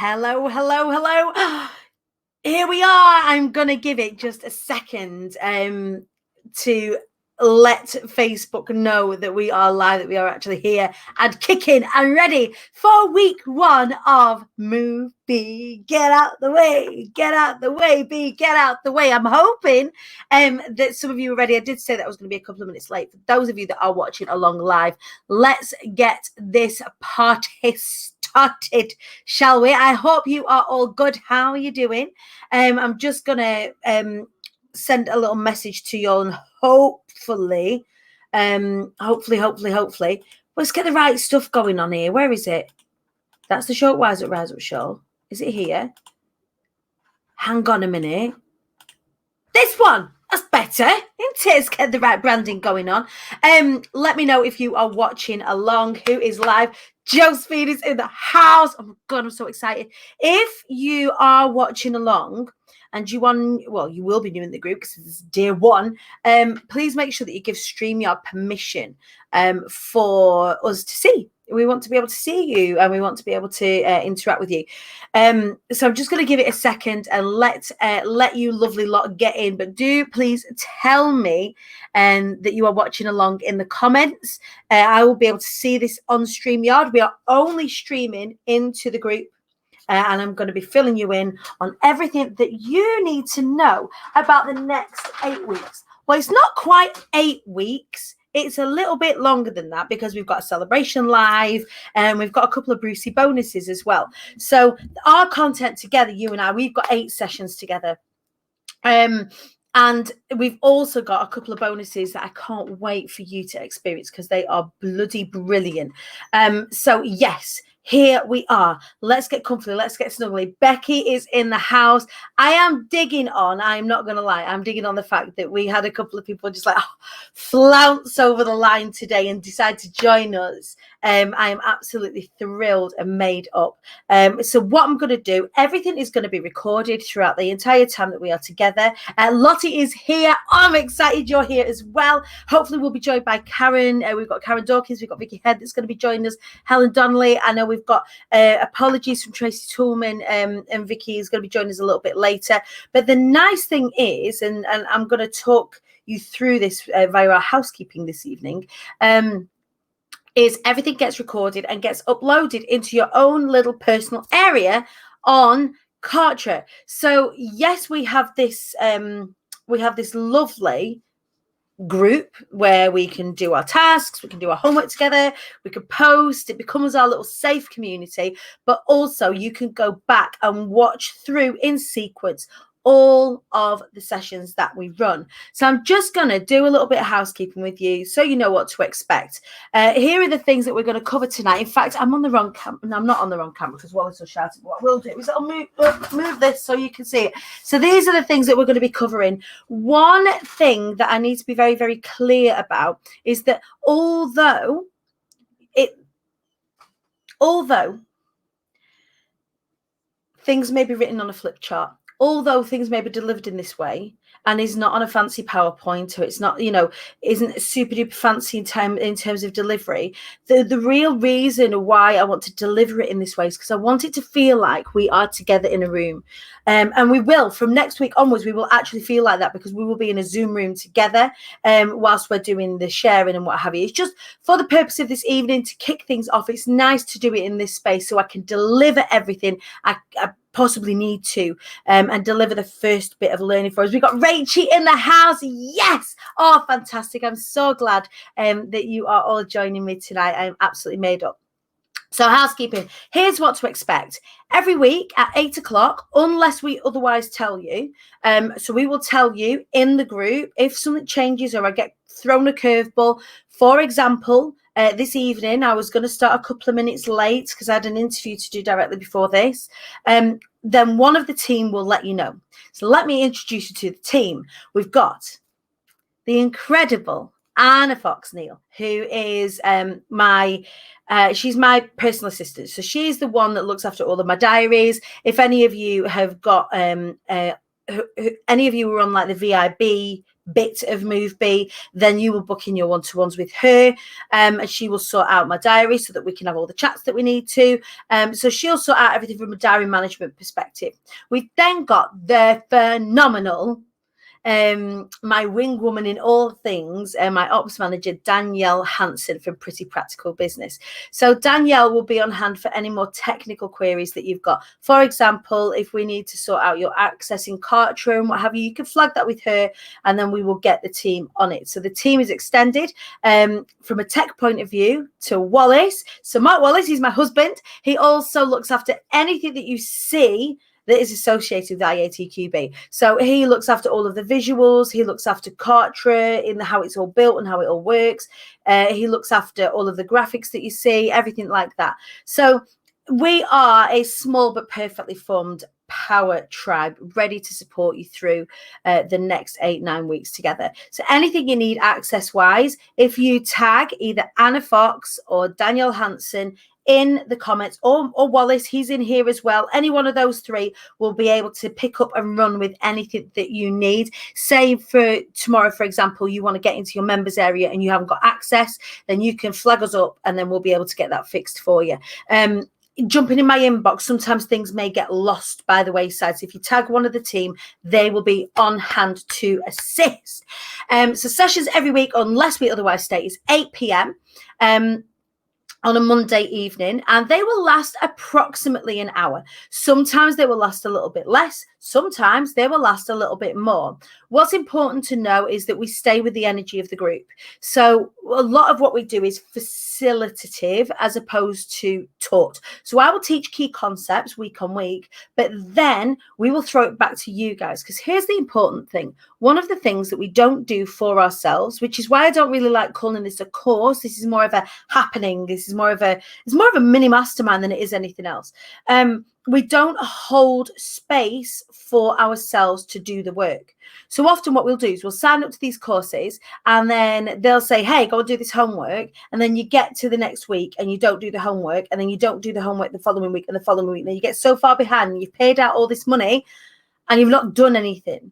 Hello, hello, hello. Here we are. I'm going to give it just a second to let Facebook know that we are live, that we are actually here and kicking and ready for week 1 of Move B. Get out the way, get out the way, B, get out the way. I'm hoping that some of you are ready. I did say that I was going to be a couple of minutes late. For those of you that are watching along live, let's get this party started, shall we? I hope you are all good. How are you doing? I'm just going to send a little message to you all, and hopefully, let's get the right stuff going on here. Where is it? That's the short Rise Up show. Is it here? Hang on a minute. This one. That's better. Isn't it? Let's get the right branding going on. Let me know if you are watching along. Who is live? Josephine is in the house. Oh my God, I'm so excited. If you are watching along and you will be new in the group because this is day 1, please make sure that you give StreamYard permission for us to see. We want to be able to see you and we want to be able to interact with you. So I'm just going to give it a second and let you lovely lot get in. But do please tell me that you are watching along in the comments. I will be able to see this on StreamYard. We are only streaming into the group. And I'm going to be filling you in on everything that you need to know about the next 8 weeks. Well, it's not quite 8 weeks. It's a little bit longer than that because we've got a celebration live and we've got a couple of Brucey bonuses as well. So our content together, you and I, we've got 8 sessions together. And we've also got a couple of bonuses that I can't wait for you to experience because they are bloody brilliant. So yes, here we are. Let's get comfy. Let's get snuggly. Becky is in the house. I'm not going to lie, I'm digging on the fact that we had a couple of people just flounce over the line today and decide to join us. I am absolutely thrilled and made up. So what I'm going to do, everything is going to be recorded throughout the entire time that we are together. Lottie is here. I'm excited you're here as well. Hopefully we'll be joined by Karen. We've got Karen Dawkins. We've got Vicky Head that's going to be joining us. Helen Donnelly. I know we've got apologies from Tracy Toolman, and Vicky is going to be joining us a little bit later. But the nice thing is, and I'm going to talk you through this via our housekeeping this evening, is everything gets recorded and gets uploaded into your own little personal area on Kartra. So yes, we have this lovely group where we can do our tasks, we can do our homework together, we can post. It becomes our little safe community, but also you can go back and watch through in sequence all of the sessions that we run. So I'm just going to do a little bit of housekeeping with you so you know what to expect. Here are the things that we're going to cover tonight. In fact, I'm on the wrong camera. No, I'm not on the wrong camera because Wallace will shout. What we'll do is I'll move this so you can see it. So these are the things that we're going to be covering. One thing that I need to be very, very clear about is that although things may be written on a flip chart, although things may be delivered in this way and is not on a fancy PowerPoint, or it's not, isn't super duper fancy in terms of delivery, the real reason why I want to deliver it in this way is because I want it to feel like we are together in a room. And we will, from next week onwards, we will actually feel like that because we will be in a Zoom room together whilst we're doing the sharing and what have you. It's just for the purpose of this evening to kick things off. It's nice to do it in this space so I can deliver everything I possibly need to and deliver the first bit of learning for us. We've got Rachie in the house. Yes. Oh, fantastic. I'm so glad that you are all joining me tonight. I'm absolutely made up. So housekeeping, here's what to expect. Every week at 8 o'clock, unless we otherwise tell you. So we will tell you in the group if something changes or I get thrown a curveball. For example, this evening, I was going to start a couple of minutes late because I had an interview to do directly before this. Then one of the team will let you know. So let me introduce you to the team. We've got the incredible Anna Fox-Neal, who is she's my personal assistant. So she's the one that looks after all of my diaries. If any of you have got, any of you were on like the VIB bit of Move Be, then you will book in your one-to-ones with her, and she will sort out my diary so that we can have all the chats that we need to. So she'll sort out everything from a diary management perspective. We've then got the phenomenal my wing woman in all things, my ops manager, Danielle Hansen from Pretty Practical Business. So Danielle will be on hand for any more technical queries that you've got. For example, if we need to sort out your accessing Cartroom, what have you, you can flag that with her, and then we will get the team on it. So the team is extended from a tech point of view to Wallace. So Mark Wallace, he's my husband. He also looks after anything that you see that is associated with IATQB. So he looks after all of the visuals. He looks after Kartra in how it's all built and how it all works. He looks after all of the graphics that you see, everything like that. So we are a small but perfectly formed power tribe ready to support you through the next 8-9 weeks together. So anything you need access wise, if you tag either Anna Fox or Danielle Hansen in the comments, or Wallace, he's in here as well. Any one of those three will be able to pick up and run with anything that you need. Say for tomorrow, for example, you want to get into your members area and you haven't got access, then you can flag us up and then we'll be able to get that fixed for you. Jumping in my inbox, sometimes things may get lost by the wayside. So if you tag one of the team, they will be on hand to assist. So sessions every week, unless we otherwise state, is 8 p.m. On a Monday evening, and they will last approximately an hour. Sometimes they will last a little bit less. Sometimes they will last a little bit more. What's important to know is that we stay with the energy of the group. So a lot of what we do is facilitative as opposed to taught. So I will teach key concepts week on week, but then we will throw it back to you guys, because here's the important thing. One of the things that we don't do for ourselves, which is why I don't really like calling this a course. This is more of a happening. This is more of a mini mastermind than it is anything else. We don't hold space for ourselves to do the work. So often what we'll do is we'll sign up to these courses and then they'll say, hey, go and do this homework. And then you get to the next week and you don't do the homework, and then you don't do the homework the following week and the following week. And then you get so far behind and you've paid out all this money and you've not done anything.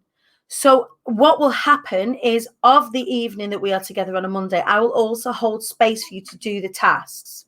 So what will happen is, of the evening that we are together on a Monday, I will also hold space for you to do the tasks.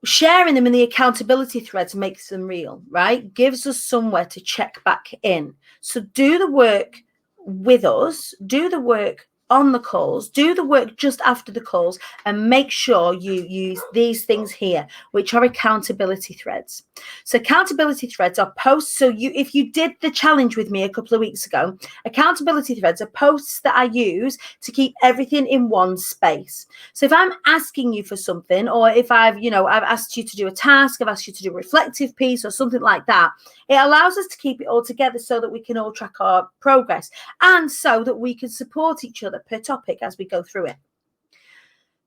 Sharing them in the accountability threads makes them real, right? Gives us somewhere to check back in. So do the work with us, do the work on the calls, do the work just after the calls, and make sure you use these things here, which are accountability threads. So accountability threads are posts. So if you did the challenge with me a couple of weeks ago, accountability threads are posts that I use to keep everything in one space. So if I'm asking you for something, or if I've asked you to do a task, I've asked you to do a reflective piece or something like that, it allows us to keep it all together so that we can all track our progress and so that we can support each other per topic as we go through it.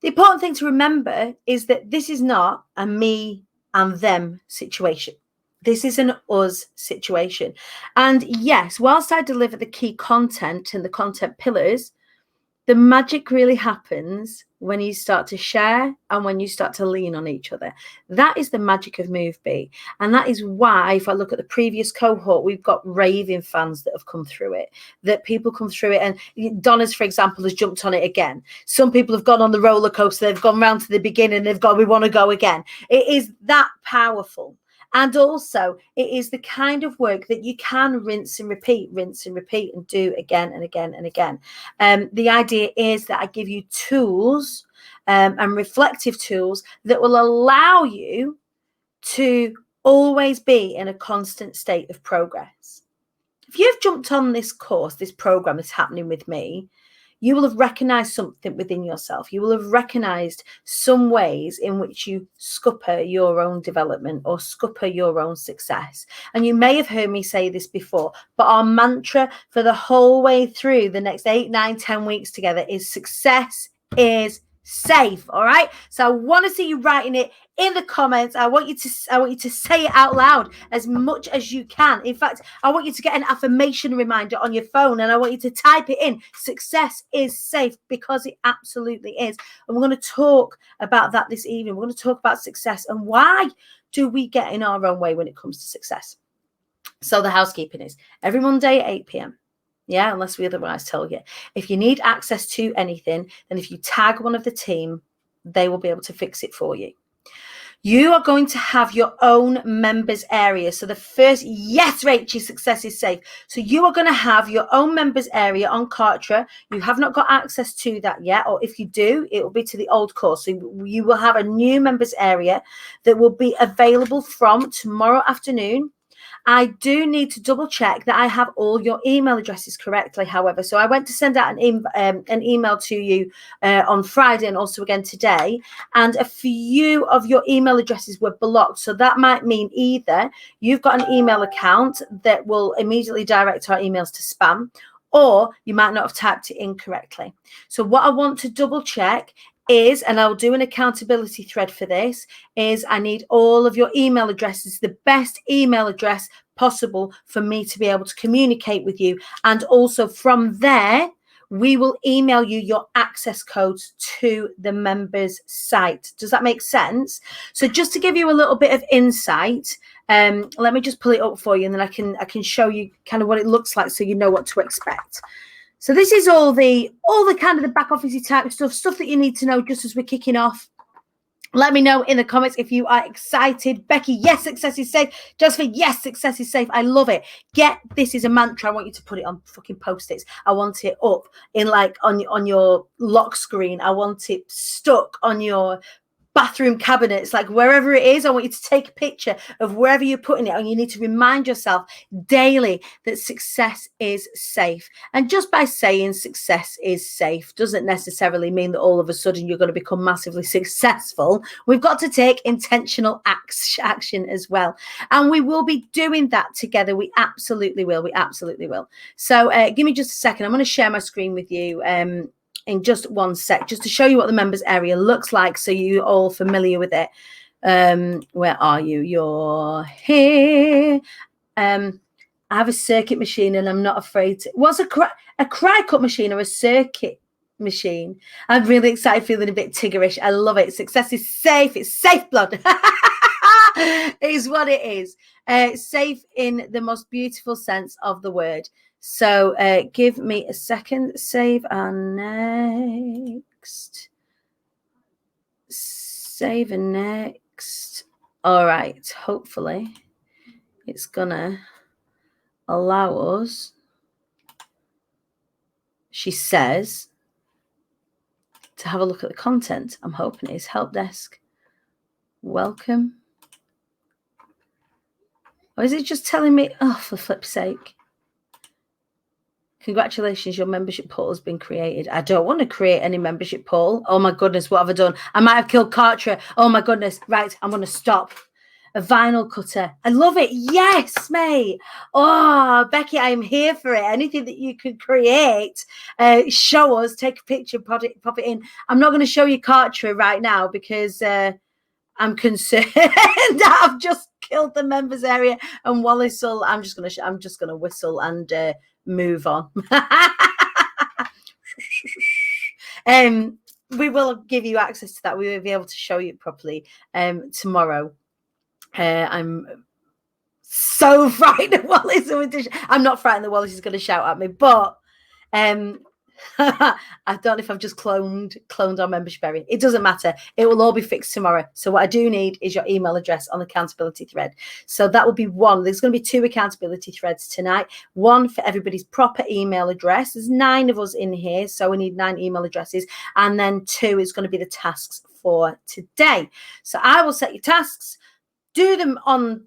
The important thing to remember is that this is not a me and them situation. This is an us situation. And yes, whilst I deliver the key content and the content pillars, the magic really happens when you start to share and when you start to lean on each other. That is the magic of Move Be. And that is why, if I look at the previous cohort, we've got raving fans that have come through it, that people come through it. And Donna's, for example, has jumped on it again. Some people have gone on the roller coaster. They've gone round to the beginning. They've gone, we want to go again. It is that powerful. And also, it is the kind of work that you can rinse and repeat, and do again and again and again. The idea is that I give you tools and reflective tools that will allow you to always be in a constant state of progress. If you've jumped on this course, this program that's happening with me, you will have recognized something within yourself. You will have recognized some ways in which you scupper your own development or scupper your own success. And you may have heard me say this before, but our mantra for the whole way through the next 8, 9, 10 weeks together is success is safe. All right. So I want to see you writing it in the comments. I want you to say it out loud as much as you can. In fact, I want you to get an affirmation reminder on your phone, and I want you to type it in. Success is safe, because it absolutely is. And we're going to talk about that this evening. We're going to talk about success and why do we get in our own way when it comes to success. So the housekeeping is every Monday at 8 p.m. Yeah, unless we otherwise tell you. If you need access to anything, then if you tag one of the team, they will be able to fix it for you. You are going to have your own members area. So the first, yes, Rachel, success is safe. So you are going to have your own members area on Kartra. You have not got access to that yet. Or if you do, it will be to the old course. So you will have a new members area that will be available from tomorrow afternoon. I do need to double check that I have all your email addresses correctly, however. So I went to send out an email to you on Friday and also again today, and a few of your email addresses were blocked. So that might mean either you've got an email account that will immediately direct our emails to spam, or you might not have typed it incorrectly. So what I want to double check is, and I'll do an accountability thread for this, is I need all of your email addresses, the best email address possible for me to be able to communicate with you. And also from there, we will email you your access codes to the members site. Does that make sense? So just to give you a little bit of insight, let me just pull it up for you, and then I can show you kind of what it looks like so you know what to expect. So this is all the kind of the back officey type stuff that you need to know just as we're kicking off. Let me know in the comments if you are excited. Becky, yes, success is safe. Josephine, yes, success is safe. I love it. This is a mantra. I want you to put it on fucking post-its. I want it up in like on your lock screen. I want it stuck on your bathroom cabinets, like wherever it is. I want you to take a picture of wherever you're putting it, and you need to remind yourself daily that success is safe. And just by saying success is safe doesn't necessarily mean that all of a sudden you're going to become massively successful. We've got to take intentional action as well, and we will be doing that together. We absolutely will. So give me just a second. I'm going to share my screen with you in just one sec, just to show you what the members area looks like, so you're all familiar with it. Where are you? You're here. I have a circuit machine, and I'm not afraid to. What's a cry cut machine or a circuit machine? I'm really excited, feeling a bit tiggerish. I love it. Success is safe. It's safe blood. It is what it is. Safe in the most beautiful sense of the word. So give me a second. Save and next. Save and next. All right. Hopefully it's gonna allow us, she says, to have a look at the content. I'm hoping it is. Help desk. Welcome. Or is it just telling me, oh, for flip's sake. Congratulations, your membership poll has been created. I don't want to create any membership poll. Oh my goodness, what have I done? I might have killed Kartra. Oh my goodness. Right, I'm going to stop. A vinyl cutter. I love it. Yes, mate. Oh, Becky, I am here for it. Anything that you could create, show us, take a picture, pop it in. I'm not going to show you Kartra right now because I'm concerned that I've just killed the members area, and Wallace will. I'm just gonna whistle and move on. We will give you access to that. We will be able to show you properly tomorrow. I'm so frightened of Wallace. I'm not frightened that Wallace is going to shout at me, but I don't know if I've just cloned our membership area. It doesn't matter. It will all be fixed tomorrow. So what I do need is your email address on the accountability thread. So that will be one. There's going to be 2 accountability threads tonight. One for everybody's proper email address. There's 9 of us in here, so we need 9 email addresses. And then 2 is going to be the tasks for today. So I will set your tasks, do them on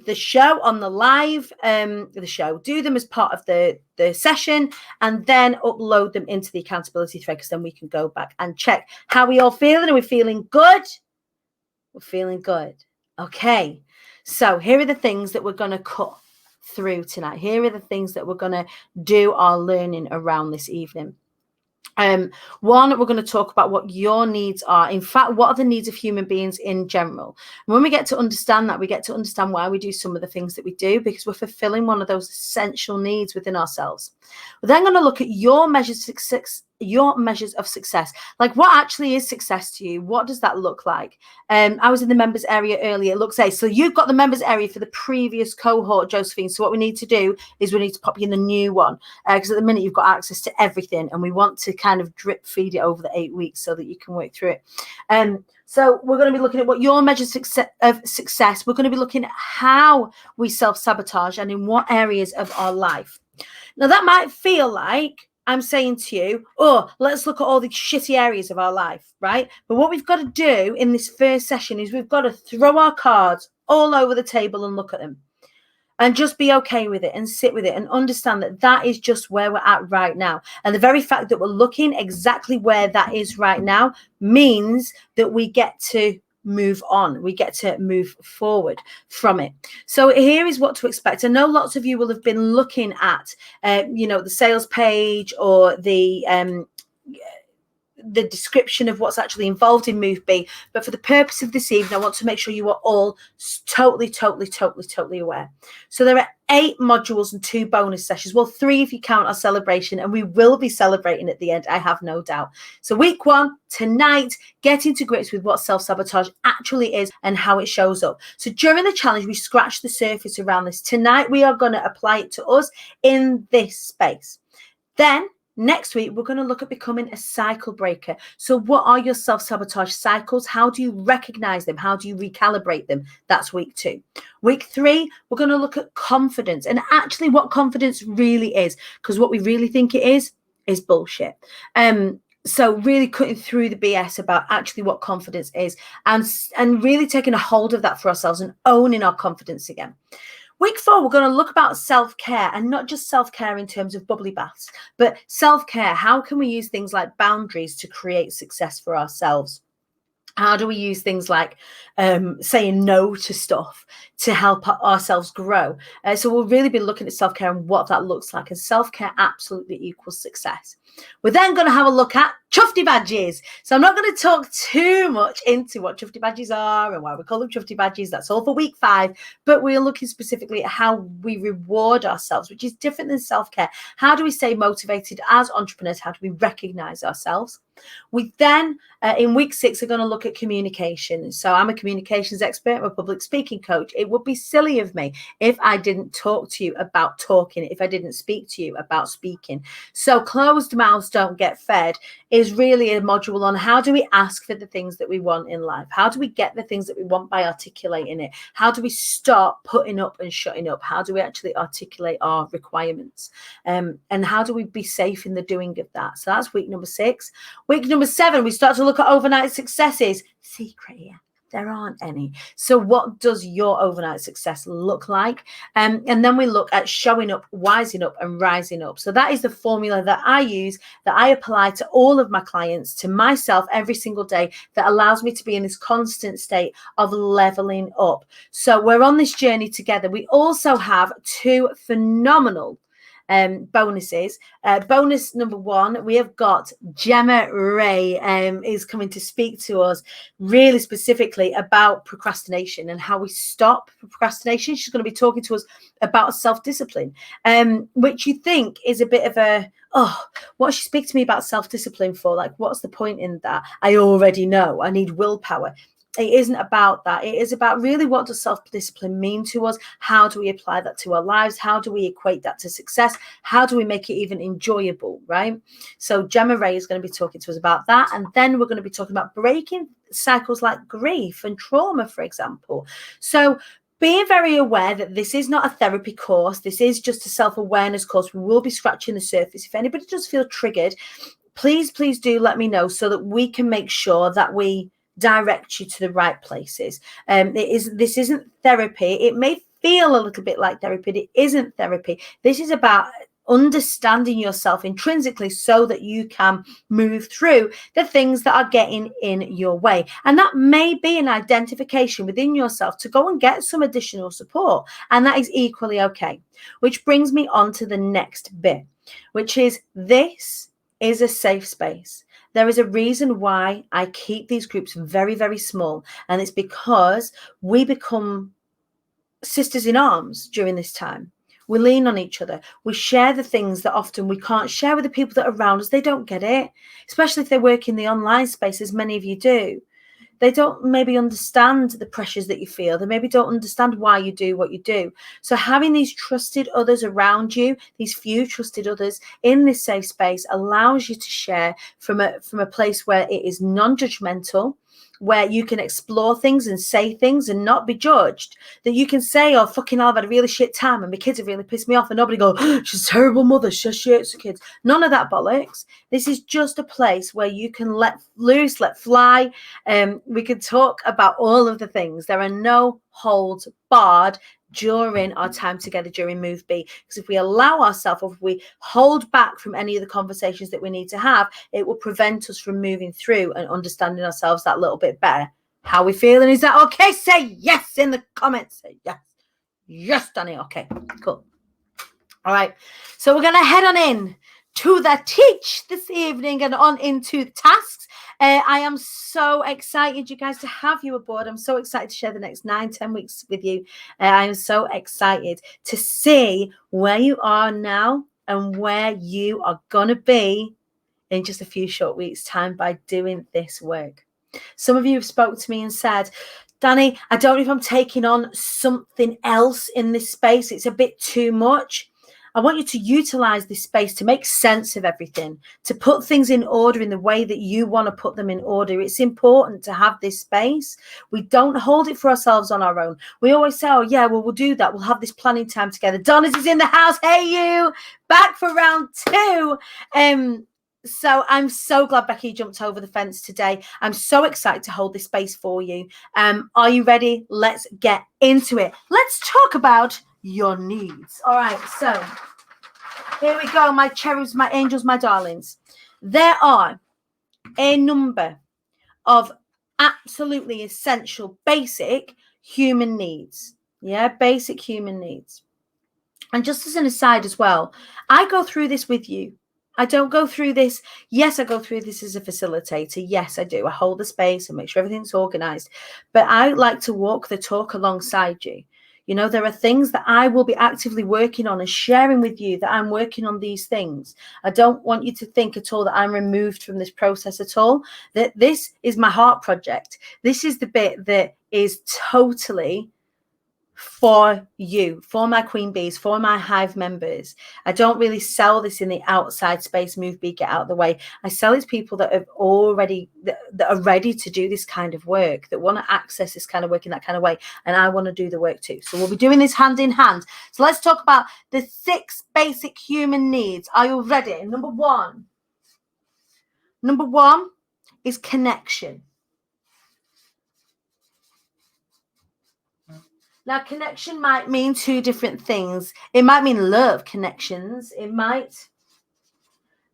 the show, on the live, the show, do them as part of the session, and then upload them into the accountability thread, because then we can go back and check how we all feeling. Are we feeling good? We're feeling good. Okay. So here are the things that we're going to cut through tonight. Here are the things that we're going to do our learning around this evening. One, we're going to talk about what your needs are. In fact, what are the needs of human beings in general? And when we get to understand that, we get to understand why we do some of the things that we do, because we're fulfilling one of those essential needs within ourselves. We're then going to look at your measures your measures of success. Like, what actually is success to you? What does that look like? I was in the members area earlier. It looks like, so you've got the members area for the previous cohort, Josephine. So what we need to do is we need to pop you in the new one, because at the minute you've got access to everything, and we want to kind of drip feed it over the 8 weeks so that you can work through it. So we're going to be looking at what your measures of success. We're going to be looking at how we self-sabotage and in what areas of our life. Now, that might feel like I'm saying to you, oh, let's look at all the shitty areas of our life, right? But what we've got to do in this first session is we've got to throw our cards all over the table and look at them. And just be okay with it and sit with it and understand that that is just where we're at right now. And the very fact that we're looking exactly where that is right now means that we get to move on. We get to move forward from it. So here is what to expect. I know lots of you will have been looking at, the sales page or the description of what's actually involved in Move B. But for the purpose of this evening, I want to make sure you are all totally aware. So there are 8 modules and 2 bonus sessions. Well, 3 if you count our celebration, and we will be celebrating at the end, I have no doubt. So week 1, tonight, getting to grips with what self-sabotage actually is and how it shows up. So during the challenge, we scratched the surface around this. Tonight, we are going to apply it to us in this space. Then next week, we're going to look at becoming a cycle breaker. So what are your self-sabotage cycles? How do you recognize them? How do you recalibrate them? That's week 2. Week 3, we're going to look at confidence and actually what confidence really is, because what we really think it is bullshit. So really cutting through the BS about actually what confidence is and really taking a hold of that for ourselves and owning our confidence again. Week 4, we're going to look about self-care, and not just self-care in terms of bubbly baths, but self-care. How can we use things like boundaries to create success for ourselves? How do we use things like saying no to stuff to help ourselves grow? So we'll really be looking at self-care and what that looks like. And self-care absolutely equals success. We're then going to have a look at Chufty badges. So I'm not going to talk too much into what Chufty badges are and why we call them Chufty badges. That's all for week 5. But we're looking specifically at how we reward ourselves, which is different than self-care. How do we stay motivated as entrepreneurs? How do we recognize ourselves? We then, in week 6, are going to look at communication. So I'm a communications expert. I'm a public speaking coach. It would be silly of me if I didn't talk to you about talking, if I didn't speak to you about speaking. So closed mouths don't get fed is really a module on how do we ask for the things that we want in life? How do we get the things that we want by articulating it? How do we stop putting up and shutting up? How do we actually articulate our requirements? And how do we be safe in the doing of that? So that's week number 6. Week number 7, we start to look at overnight successes. Secret here. There aren't any. So what does your overnight success look like? And then we look at showing up, wising up, and rising up. So that is the formula that I use, that I apply to all of my clients, to myself every single day, that allows me to be in this constant state of leveling up. So we're on this journey together. We also have 2 phenomenal bonuses. Bonus number 1, we have got Gemma Ray is coming to speak to us really specifically about procrastination and how we stop procrastination. She's going to be talking to us about self-discipline, which you think is a bit of a, what she speaks to me about self-discipline for? Like, what's the point in that? I already know I need willpower. It isn't about that. It is about really what does self-discipline mean to us? How do we apply that to our lives? How do we equate that to success? How do we make it even enjoyable, right? So Gemma Ray is going to be talking to us about that. And then we're going to be talking about breaking cycles like grief and trauma, for example. So being very aware that this is not a therapy course. This is just a self-awareness course. We will be scratching the surface. If anybody does feel triggered, please do let me know so that we can make sure that we direct you to the right places. This isn't therapy. It may feel a little bit like therapy, but it isn't therapy. This is about understanding yourself intrinsically so that you can move through the things that are getting in your way. And that may be an identification within yourself to go and get some additional support. And that is equally okay. Which brings me on to the next bit, which is this is a safe space. There is a reason why I keep these groups very, very small. And it's because we become sisters in arms during this time. We lean on each other. We share the things that often we can't share with the people that are around us. They don't get it, especially if they work in the online space, as many of you do. They don't maybe understand the pressures that you feel. They maybe don't understand why you do what you do. So having these trusted others around you, these few trusted others in this safe space, allows you to share from a place where it is non-judgmental, where you can explore things and say things and not be judged. That you can say, oh, fucking hell, I've had a really shit time and my kids have really pissed me off, and nobody go, oh, she's a terrible mother, she hurts her kids. None of that bollocks. This is just a place where you can let loose, let fly. We can talk about all of the things. There are no holds barred during our time together during Move B, because if we allow ourselves, or if we hold back from any of the conversations that we need to have, it will prevent us from moving through and understanding ourselves that little bit better. How we feeling? Is that okay? Say yes in the comments. Say yes, Danny. Okay, cool. All right, so we're gonna head on in to the teach this evening and on into the tasks. I am so excited, you guys, to have you aboard. I'm so excited to share the next 9-10 weeks with you. I am so excited to see where you are now and where you are going to be in just a few short weeks' time by doing this work. Some of you have spoke to me and said, Danny, I don't know if I'm taking on something else in this space. It's a bit too much. I want you to utilize this space to make sense of everything, to put things in order in the way that you want to put them in order. It's important to have this space. We don't hold it for ourselves on our own. We always say, oh, yeah, well, we'll do that. We'll have this planning time together. Donna's is in the house. Hey, you, back for round 2. So I'm so glad Becky jumped over the fence today. I'm so excited to hold this space for you. Are you ready? Let's get into it. Let's talk about your needs. All right, so here we go, my cherubs, my angels, my darlings. There are a number of absolutely essential, basic human needs. Yeah, basic human needs. And just as an aside as well, I go through this with you. I don't go through this. Yes, I go through this as a facilitator. Yes, I do. I hold the space and make sure everything's organized. But I like to walk the talk alongside you. You know, there are things that I will be actively working on and sharing with you that I'm working on these things. I don't want you to think at all that I'm removed from this process at all, that this is my heart project. This is the bit that is totally for you, for my queen bees, for my hive members. I don't really sell this in the outside space, Move B, get out of the way. I sell it to people that have already, that are ready to do this kind of work, that want to access this kind of work in that kind of way. And I want to do the work too. So we'll be doing this hand in hand. So let's talk about the 6 basic human needs. Are you ready? Number one is connection. Now, connection might mean 2 different things. It might mean love connections. It might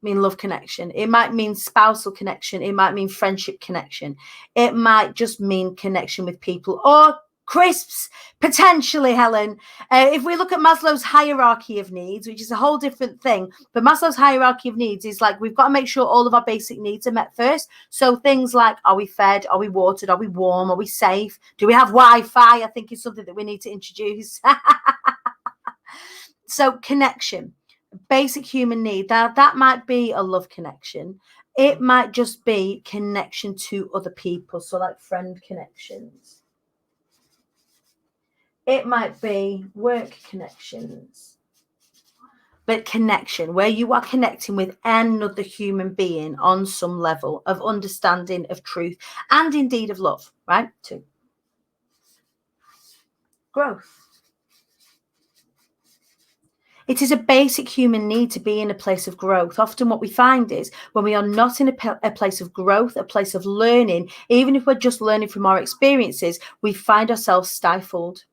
mean love connection. It might mean spousal connection. It might mean friendship connection. It might just mean connection with people or crisps, potentially, Helen. If we look at Maslow's hierarchy of needs, which is a whole different thing, but Maslow's hierarchy of needs is like, we've got to make sure all of our basic needs are met first. So things like, are we fed? Are we watered? Are we warm? Are we safe? Do we have Wi-Fi? I think is something that we need to introduce. So connection, basic human need. Now, that might be a love connection. It might just be connection to other people. So like friend connections. It might be work connections, but connection, where you are connecting with another human being on some level of understanding, of truth, and indeed of love, right? 2. Growth. It is a basic human need to be in a place of growth. Often what we find is when we are not in a place of growth, a place of learning, even if we're just learning from our experiences, we find ourselves stifled.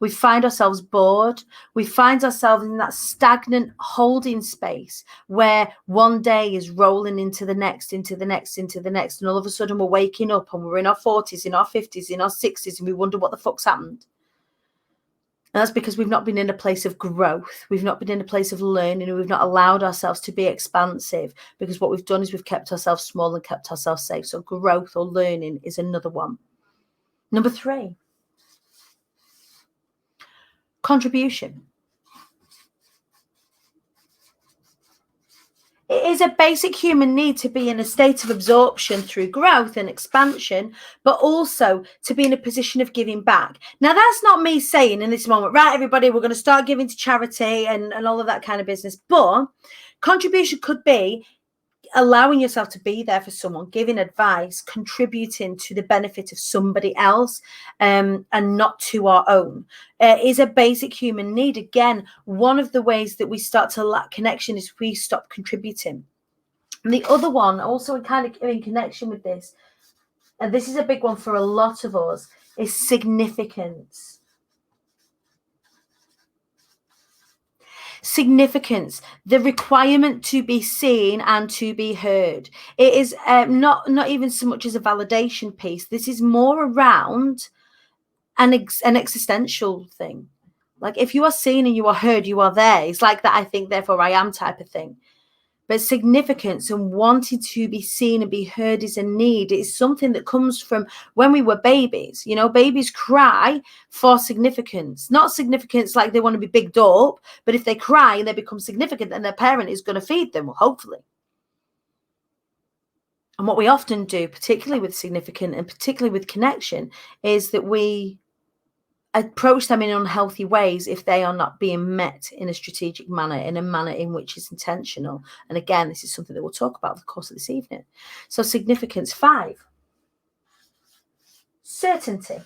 We find ourselves bored. We find ourselves in that stagnant holding space where one day is rolling into the next, into the next, into the next. And all of a sudden we're waking up and we're in our 40s, in our 50s, in our 60s, and we wonder what the fuck's happened. And that's because we've not been in a place of growth. We've not been in a place of learning, and we've not allowed ourselves to be expansive, because what we've done is we've kept ourselves small and kept ourselves safe. So growth or learning is another one. Number 3. Contribution. is a basic human need to be in a state of absorption through growth and expansion, but also to be in a position of giving back. Now, that's not me saying in this moment, right, everybody, we're going to start giving to charity and all of that kind of business. But contribution could be allowing yourself to be there for someone, giving advice, contributing to the benefit of somebody else, and not to our own, is a basic human need. Again, one of the ways that we start to lack connection is we stop contributing. And the other one, also kind of in connection with this, and this is a big one for a lot of us, is significance. Significance, the requirement to be seen and to be heard. It is not even so much as a validation piece. This is more around an existential thing. Like, if you are seen and you are heard, you are there. It's like that I think, therefore I am type of thing. But significance and wanting to be seen and be heard is a need. It is something that comes from when we were babies. You know, babies cry for significance. Not significance like they want to be bigged up, but if they cry and they become significant, then their parent is going to feed them, well, hopefully. And what we often do, particularly with significant and particularly with connection, is that we approach them in unhealthy ways if they are not being met in a strategic manner, in a manner in which is intentional. And again, this is something that we'll talk about over the course of this evening. So significance. 5, certainty.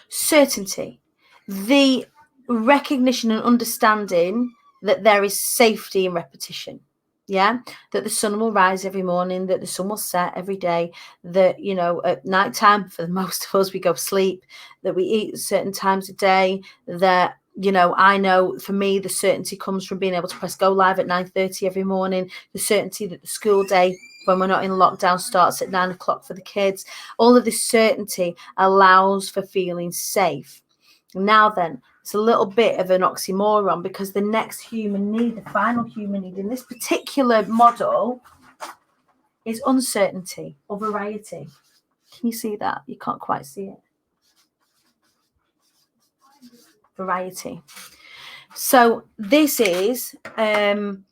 Certainty, the recognition and understanding that there is safety in repetition. Yeah, that the sun will rise every morning, that the sun will set every day, that, you know, at night time, for the most of us, we go sleep, that we eat at certain times a day, that, you know, I know for me, the certainty comes from being able to press go live at 9:30 every morning, the certainty that the school day, when we're not in lockdown, starts at 9 o'clock for the kids. All of this certainty allows for feeling safe. Now then, it's a little bit of an oxymoron, because the next human need, the final human need in this particular model, is uncertainty or variety. Can you see that? You can't quite see it. Variety. So this is the,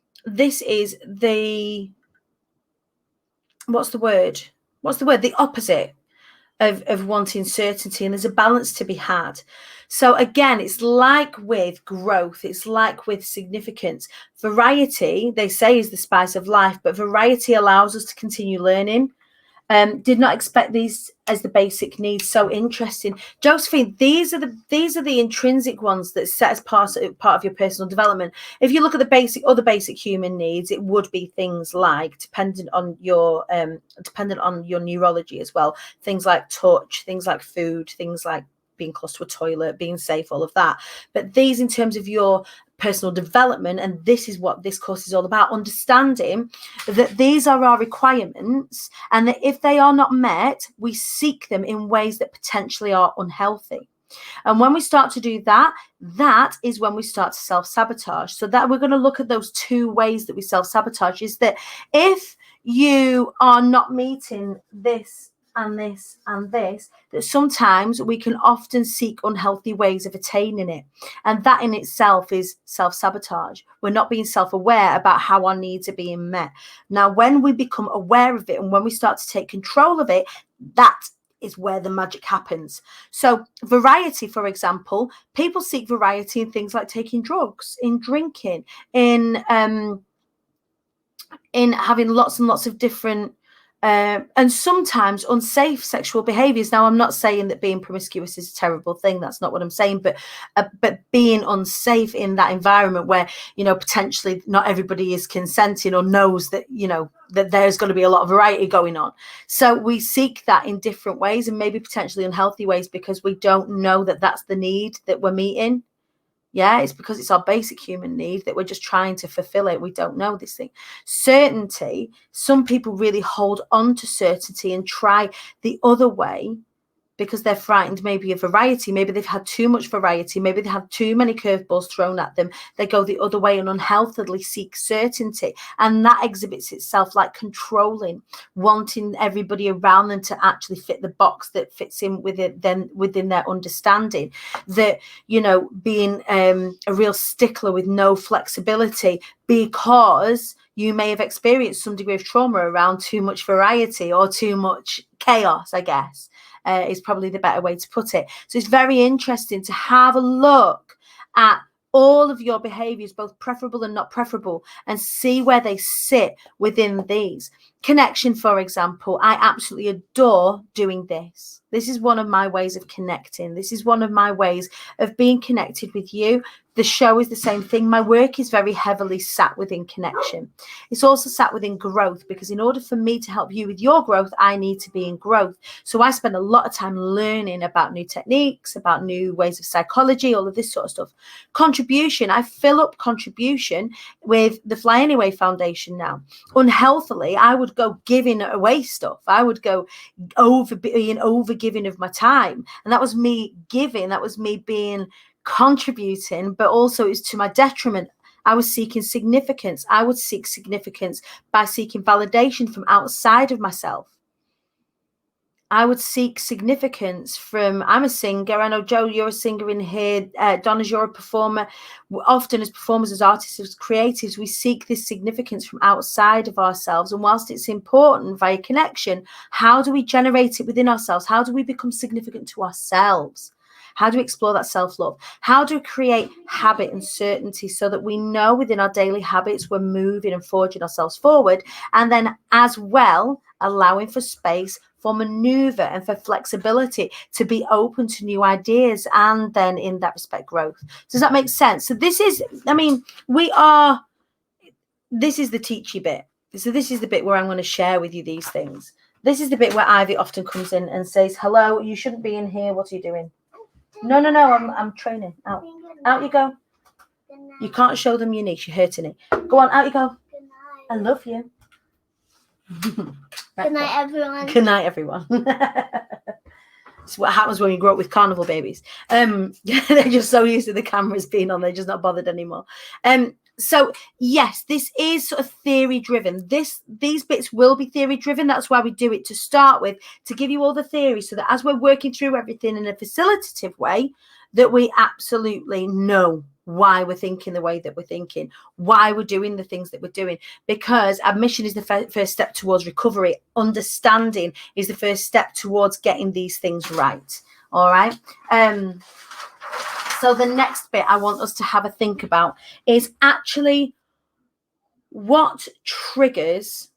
what's the word? The opposite of wanting certainty, and there's a balance to be had. So again, it's like with growth, it's like with significance. Variety, they say, is the spice of life, but variety allows us to continue learning. Did not expect these as the basic needs. So interesting, Josephine. These are the intrinsic ones that set as part of your personal development. If you look at the other basic human needs, it would be things like, dependent on your neurology as well, things like touch, things like food, things like being close to a toilet, being safe, all of that. But these, in terms of your personal development, and this is what this course is all about, understanding that these are our requirements, and that if they are not met, we seek them in ways that potentially are unhealthy. And when we start to do that, that is when we start to self-sabotage. So that we're going to look at those 2 ways that we self-sabotage, is that if you are not meeting this and this and this, that sometimes we can often seek unhealthy ways of attaining it. And that in itself is self-sabotage. We're not being self-aware about how our needs are being met. Now, when we become aware of it and when we start to take control of it, that is where the magic happens. So variety, for example, people seek variety in things like taking drugs, in drinking, in having lots and lots of different and sometimes unsafe sexual behaviors. Now, I'm not saying that being promiscuous is a terrible thing. That's not what I'm saying. But being unsafe in that environment where, you know, potentially not everybody is consenting or knows that, you know, that there's going to be a lot of variety going on. So we seek that in different ways, and maybe potentially unhealthy ways, because we don't know that that's the need that we're meeting. Yeah, it's because it's our basic human need that we're just trying to fulfill it. We don't know this thing. Certainty, some people really hold on to certainty and try the other way because they're frightened maybe of variety. Maybe they've had too much variety. Maybe they have too many curveballs thrown at them. They go the other way and unhealthily seek certainty. And that exhibits itself like controlling, wanting everybody around them to actually fit the box that fits in with it, then within their understanding. That, you know, being a real stickler with no flexibility, because you may have experienced some degree of trauma around too much variety or too much chaos, I guess. Is probably the better way to put it. So it's very interesting to have a look at all of your behaviors, both preferable and not preferable, and see where they sit within these. Connection, for example, I absolutely adore doing this. This is one of my ways of connecting. This is one of my ways of being connected with you. The show is the same thing. My work is very heavily sat within connection. It's also sat within growth, because in order for me to help you with your growth, I need to be in growth. So I spend a lot of time learning about new techniques, about new ways of psychology, all of this sort of stuff. Contribution, I fill up contribution with the Fly Anyway Foundation now. Unhealthily, I would go giving away stuff. I would go over giving of my time. And that was me giving. That was me being contributing, but also it's to my detriment. I was seeking significance. I would seek significance by seeking validation from outside of myself. I would seek significance from, I'm a singer. I know, Joe, you're a singer in here. Donna, you're a performer. Often as performers, as artists, as creatives, we seek this significance from outside of ourselves. And whilst it's important via connection, how do we generate it within ourselves? How do we become significant to ourselves? How do we explore that self-love? How do we create habit and certainty so that we know within our daily habits we're moving and forging ourselves forward, and then as well allowing for space for maneuver and for flexibility to be open to new ideas, and then in that respect growth. Does that make sense? So this is, I mean, this is the teachy bit. So this is the bit where I'm going to share with you these things. This is the bit where Ivy often comes in and says, hello, you shouldn't be in here. What are you doing? No, I'm training. Out you go. You can't show them your niece. You're hurting it. Go on, out you go. I love you. Good night, everyone. Good night, everyone. It's what happens when you grow up with carnival babies. They're just so used to the cameras being on, they're just not bothered anymore. So yes, this is sort of theory driven. These bits will be theory driven. That's why we do it to start with, to give you all the theory, so that as we're working through everything in a facilitative way, that we absolutely know why we're thinking the way that we're thinking, why we're doing the things that we're doing, because admission is the first step towards recovery. Understanding is the first step towards getting these things right. All right. So the next bit I want us to have a think about is actually what triggers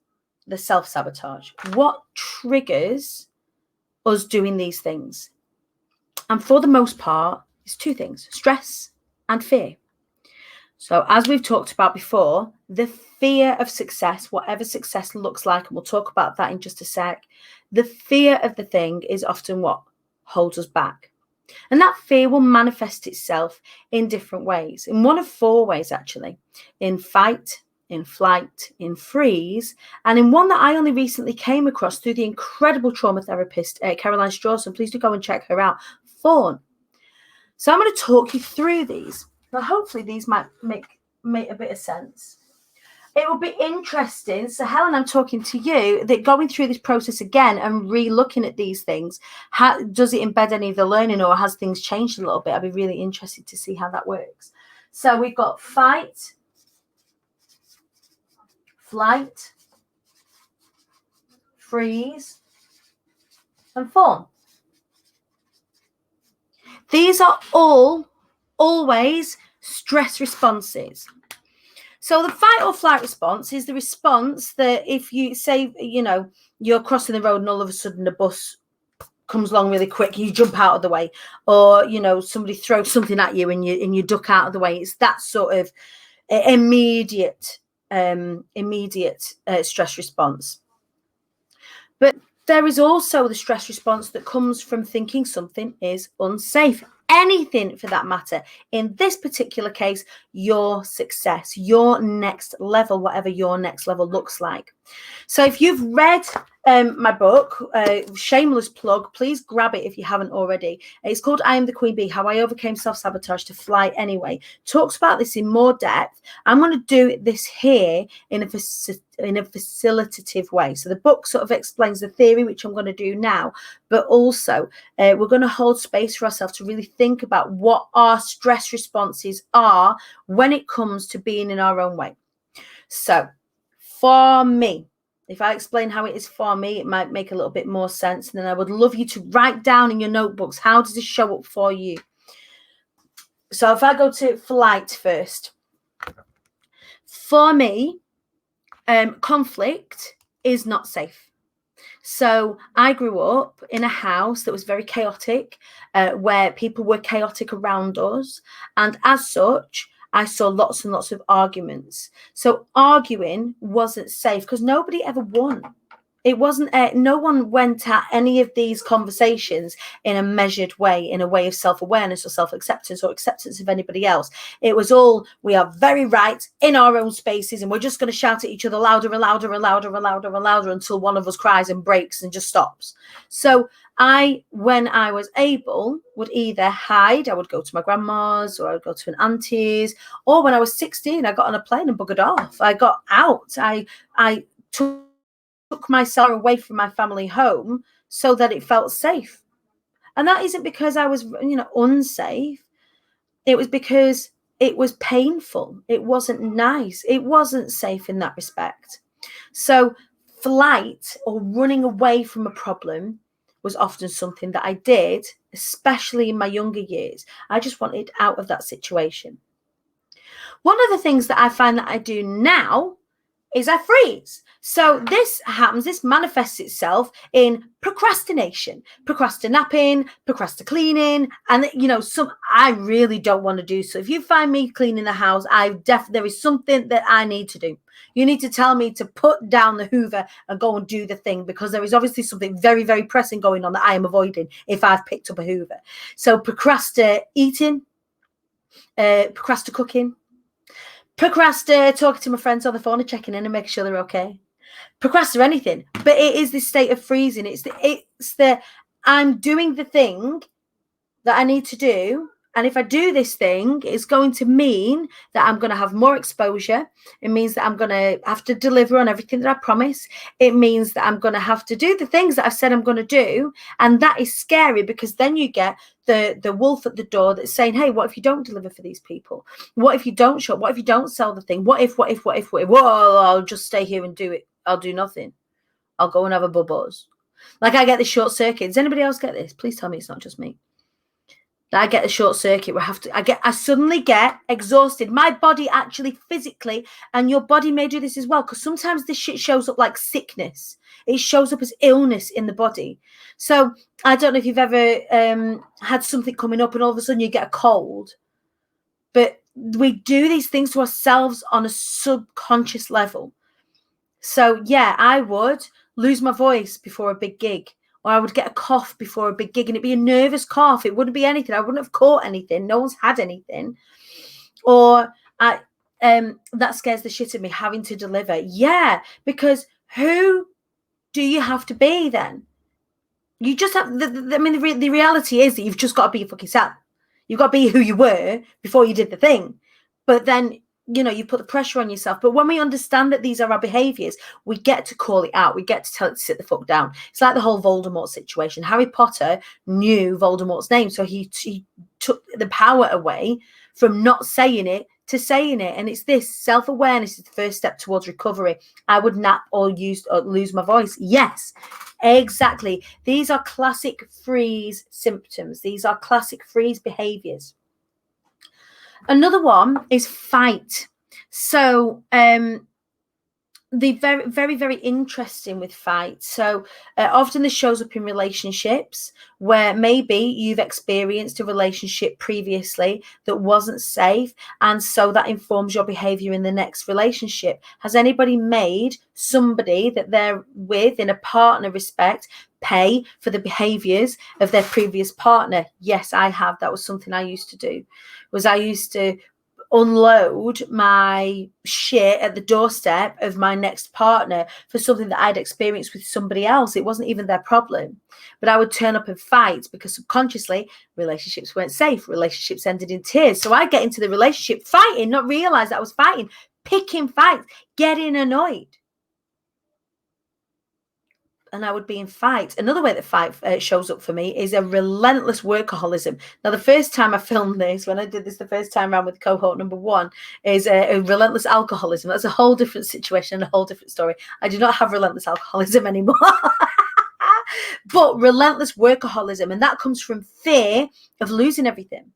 the self-sabotage. What triggers us doing these things? And for the most part, it's two things: stress and fear. So as we've talked about before, the fear of success, whatever success looks like, and we'll talk about that in just a sec, the fear of the thing is often what holds us back. And that fear will manifest itself in different ways, in one of four ways, actually: in fight, in flight, in freeze, and in one that I only recently came across through the incredible trauma therapist, Caroline Strawson. Please do go and check her out, fawn. So I'm going to talk you through these. Now, hopefully these might make a bit of sense. It will be interesting. So Helen, I'm talking to you, that going through this process again and re-looking at these things, does it embed any of the learning, or has things changed a little bit? I'd be really interested to see how that works. So we've got fight, flight, freeze, and fawn. These are all always stress responses. So the fight or flight response is the response that if you say, you know, you're crossing the road and all of a sudden a bus comes along really quick, you jump out of the way, or, you know, somebody throws something at you and you duck out of the way. It's that sort of immediate stress response. But there is also the stress response that comes from thinking something is unsafe. Anything for that matter. In this particular case, your success, your next level, whatever your next level looks like. So if you've read my book, shameless plug, please grab it if you haven't already. It's called I Am the Queen Bee, How I Overcame Self-Sabotage to Fly Anyway. Talks about this in more depth. I'm going to do this here in a facilitative way. So the book sort of explains the theory, which I'm going to do now, but also we're going to hold space for ourselves to really think about what our stress responses are when it comes to being in our own way. So for me, if I explain how it is for me, it might make a little bit more sense. And then I would love you to write down in your notebooks, how does this show up for you? So if I go to flight first, for me, conflict is not safe. So I grew up in a house that was very chaotic, where people were chaotic around us. And as such, I saw lots and lots of arguments. So arguing wasn't safe because nobody ever won. It wasn't, no one went at any of these conversations in a measured way, in a way of self-awareness or self-acceptance or acceptance of anybody else. It was all, we are very right in our own spaces and we're just going to shout at each other louder and louder and louder and louder and louder until one of us cries and breaks and just stops. So when I was able, would either hide, I would go to my grandma's or I would go to an auntie's, or when I was 16, I got on a plane and buggered off. I got out. I took myself away from my family home so that it felt safe. And that isn't because I was, unsafe. It was because it was painful. It wasn't nice. It wasn't safe in that respect. So flight or running away from a problem was often something that I did, especially in my younger years. I just wanted out of that situation. One of the things that I find that I do now is I freeze. So this manifests itself in procrastination, procrastinating, procrastinating, and I really don't want to do so. If you find me cleaning the house, there is something that I need to do. You need to tell me to put down the Hoover and go and do the thing, because there is obviously something very, very pressing going on that I am avoiding if I've picked up a Hoover. So procrastinating, procrastinating, talking to my friends on the phone and checking in and making sure they're okay. Procrastinate anything, but it is this state of freezing. It's the I'm doing the thing that I need to do, and if I do this thing, it's going to mean that I'm going to have more exposure. It means that I'm going to have to deliver on everything that I promise. It means that I'm going to have to do the things that I've said I'm going to do, and that is scary, because then you get the wolf at the door that's saying, hey, what if you don't deliver for these people? What if you don't show up? What if you don't sell the thing? What if? Whoa, I'll just stay here and do it. I'll do nothing. I'll go and have a bubbles. Like, I get the short circuit. Does anybody else get this? Please tell me it's not just me. I get the short circuit where I suddenly get exhausted. My body actually physically, and your body may do this as well, because sometimes this shit shows up like sickness. It shows up as illness in the body. So I don't know if you've ever had something coming up and all of a sudden you get a cold. But we do these things to ourselves on a subconscious level. So yeah, I would lose my voice before a big gig. Or I would get a cough before a big gig, and it'd be a nervous cough. It wouldn't be anything. I wouldn't have caught anything. No one's had anything. Or that scares the shit out of me, having to deliver. Yeah, because who do you have to be then? You just have, the reality is that you've just got to be your fucking self. You've got to be who you were before you did the thing. But then, you put the pressure on yourself. But when we understand that these are our behaviors, we get to call it out. We get to tell it to sit the fuck down. It's like the whole Voldemort situation. Harry Potter knew Voldemort's name, so he took the power away from not saying it to saying it. And it's this self-awareness is the first step towards recovery. I would nap or lose my voice. Yes, exactly. These are classic freeze symptoms. These are classic freeze behaviors. Another one is fight. So the very, very, very interesting with fight. So often this shows up in relationships where maybe you've experienced a relationship previously that wasn't safe, and so that informs your behavior in the next relationship. Has anybody made somebody that they're with in a partner respect pay for the behaviors of their previous partner? Yes, I have. That was something I used to do. I used to unload my shit at the doorstep of my next partner for something that I'd experienced with somebody else. It wasn't even their problem. But I would turn up and fight because subconsciously relationships weren't safe. Relationships ended in tears. So I'd get into the relationship fighting, not realize that I was fighting, picking fights, getting annoyed. And I would be in fights. Another way that fight shows up for me is a relentless workaholism. Now, the first time I filmed this, when I did this the first time around with cohort number 1, is a relentless alcoholism. That's a whole different situation, a whole different story. I do not have relentless alcoholism anymore. But relentless workaholism, and that comes from fear of losing everything.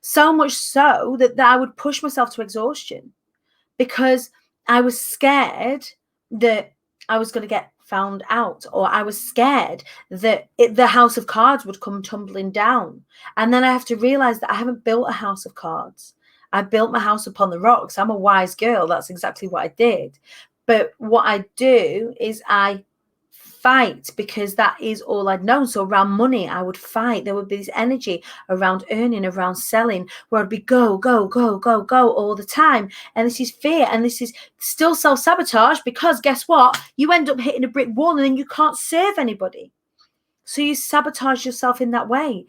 So much so that I would push myself to exhaustion because I was scared that I was going to get found out, or I was scared that the house of cards would come tumbling down. And then I have to realize that I haven't built a house of cards. I built my house upon the rocks. I'm a wise girl. That's exactly what I did. But what I do is I fight because that is all I'd known. So around money, I would fight. There would be this energy around earning, around selling, where I'd be go, go, go, go, go all the time. And this is fear, and this is still self-sabotage, because guess what? You end up hitting a brick wall and then you can't serve anybody. So you sabotage yourself in that way.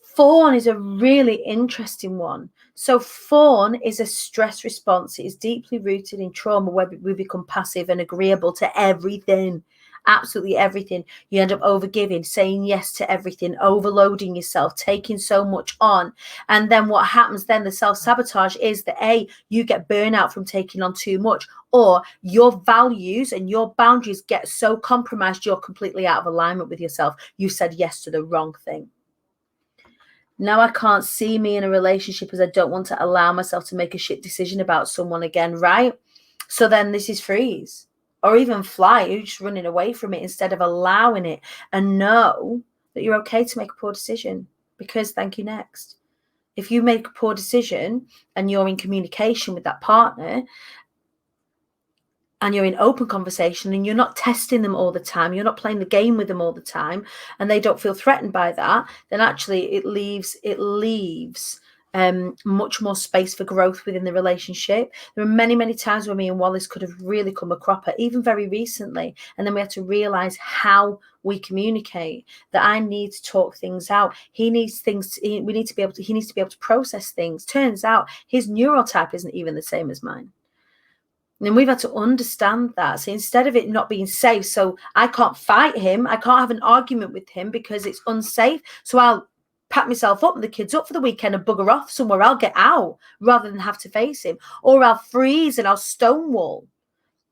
Fawn is a really interesting one. So fawn is a stress response. It is deeply rooted in trauma, where we become passive and agreeable to everything. Absolutely everything. You end up overgiving, saying yes to everything, overloading yourself, taking so much on. And then what happens then, the self-sabotage, is that you get burnout from taking on too much, or your values and your boundaries get so compromised you're completely out of alignment with yourself. You said yes to the wrong thing. Now I can't see me in a relationship as I don't want to allow myself to make a shit decision about someone again, right? So then this is freeze. Or even fly. You're just running away from it instead of allowing it, and know that you're okay to make a poor decision, because thank you next. If you make a poor decision and you're in communication with that partner and you're in open conversation and you're not testing them all the time, you're not playing the game with them all the time, and they don't feel threatened by that, then actually it leaves much more space for growth within the relationship. There are many, many times where me and Wallace could have really come a cropper, even very recently. And then we had to realize how we communicate, that I need to talk things out. He needs to be able to process things. Turns out his neurotype isn't even the same as mine. And we've had to understand that. So instead of it not being safe, so I can't fight him, I can't have an argument with him because it's unsafe. So I'll pack myself up and the kids up for the weekend and bugger off somewhere. I'll get out rather than have to face him. Or I'll freeze and I'll stonewall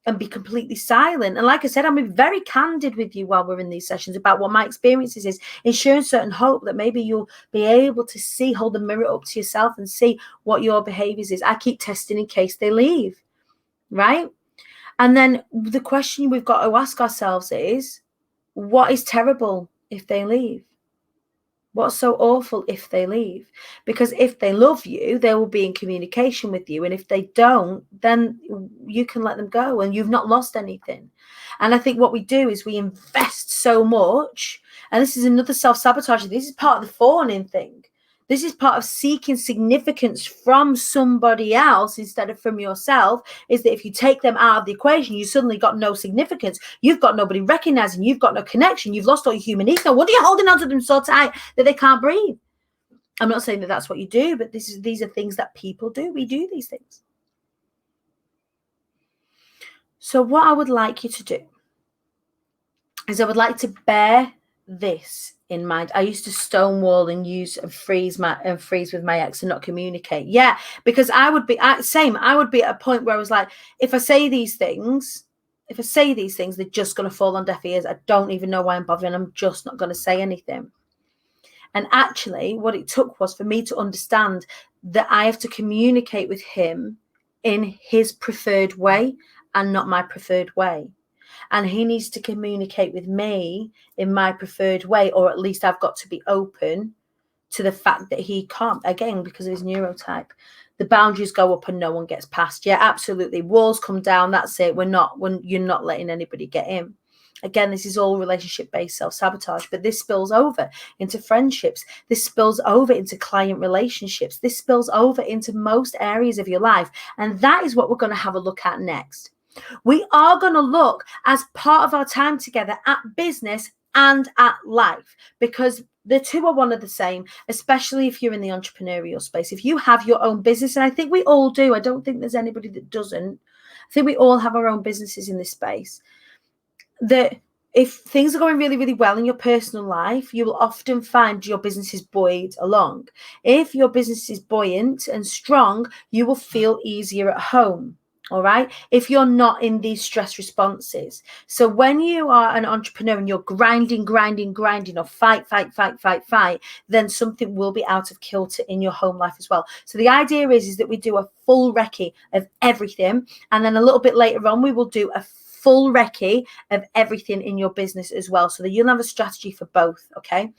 and be completely silent. And like I said, I'm very candid with you while we're in these sessions about what my experiences is, ensuring certain hope that maybe you'll be able to see, hold the mirror up to yourself and see what your behaviors is. I keep testing in case they leave, right? And then the question we've got to ask ourselves is, what is terrible if they leave? What's so awful if they leave? Because if they love you, they will be in communication with you. And if they don't, then you can let them go and you've not lost anything. And I think what we do is we invest so much. And this is another self-sabotage. This is part of the fawning thing. This is part of seeking significance from somebody else instead of from yourself, is that if you take them out of the equation, you suddenly got no significance. You've got nobody recognizing. You've got no connection. You've lost all your human ego. What are you holding on to them so tight that they can't breathe? I'm not saying that that's what you do, but these are things that people do. We do these things. So what I would like you to do is I would like to bear this in mind. I used to stonewall and freeze with my ex and not communicate. Yeah, because I would be at a point where I was like, if I say these things, they're just going to fall on deaf ears. I don't even know why I'm bothering. I'm just not going to say anything. And actually, what it took was for me to understand that I have to communicate with him in his preferred way and not my preferred way. And he needs to communicate with me in my preferred way, or at least I've got to be open to the fact that he can't, again, because of his neurotype. The boundaries go up and no one gets past. Yeah, absolutely. Walls come down. That's it. You're not letting anybody get in. Again, this is all relationship-based self-sabotage, but this spills over into friendships. This spills over into client relationships. This spills over into most areas of your life. And that is what we're going to have a look at next. We are going to look, as part of our time together, at business and at life, because the two are one of the same, especially if you're in the entrepreneurial space. If you have your own business, and I think we all do, I don't think there's anybody that doesn't. I think we all have our own businesses in this space. That if things are going really, really well in your personal life, you will often find your business is buoyed along. If your business is buoyant and strong, you will feel easier at home. All right. If you're not in these stress responses. So when you are an entrepreneur and you're grinding, or fight, then something will be out of kilter in your home life as well. So the idea is that we do a full recce of everything. And then a little bit later on, we will do a full recce of everything in your business as well, so that you'll have a strategy for both. Okay.